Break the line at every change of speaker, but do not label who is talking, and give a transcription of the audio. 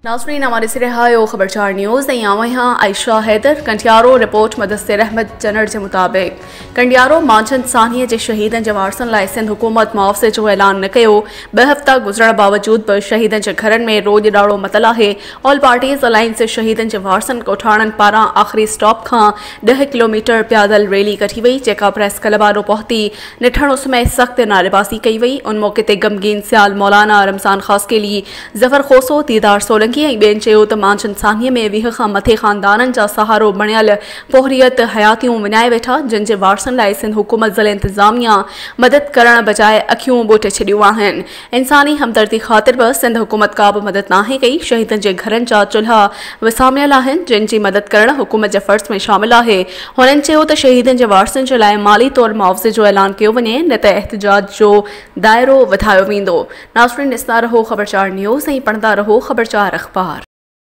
नाज़रीन हमारे से रहायो खबरचार न्यूज़ यहाँ आयशा हैदर कंडियारो रिपोर्ट मुदस्सिर अहमद जनर के मुताबिक कंडियारो मांझंद सानिया के शहीदन के वारसन लाइ सिंध हुकूमत मुआवज़े जो ऐलान न कयो। 2 हफ़्ता गुज़रण बावजूद भी शहीदन के घरन में रोज ॾाढो मतल है। ऑल पार्टीज़ अलायंस से शहीदन के वारसन कोठाणन पारां आख़िरी स्टॉप का 10 किलोमीटर पैदल रैली कठी वही, जेका प्रेस क्लब आरो पहुती निठण उसमें सख्त नारेबाज़ी कई वही। उन मौके ते गमगीन सियाल मौलाना रमज़ान खासकेली, ज़फ़र खोसो, दीदार सोलंकी मांझंद सानिया में 20 खां मथे खानदानन जा सहारो बणियल पोहरियत हयातियों विञाए वेठा, जिन जे वारसन लाइ सिंध हुकूमत ज़िले इंतज़ामिया मदद करण बजाय अखियूं बोटे छॾियूं आहिनि। इंसानी हमदर्दी ख़ातिर बि सिंध हुकूमत का बि मदद नाहे कई। शहीदन जे घरनि जा चुल्हा विसामियल आहिनि, जिन जी मदद करण हुकूमत जे फ़र्ज़ में शामिल आहे। हुननि चयो त शहीदन जे वारसनि जे लाइ माली तौर मुआवज़े जो ऐलान कयो वञे, न त एहतिजाज जो दायरो वधायो वेंदो। नाज़रीन ॾिसंदा रहो खबरचार न्यूज़ ऐं पढ़ंदा रहो खबरचार अख़बार।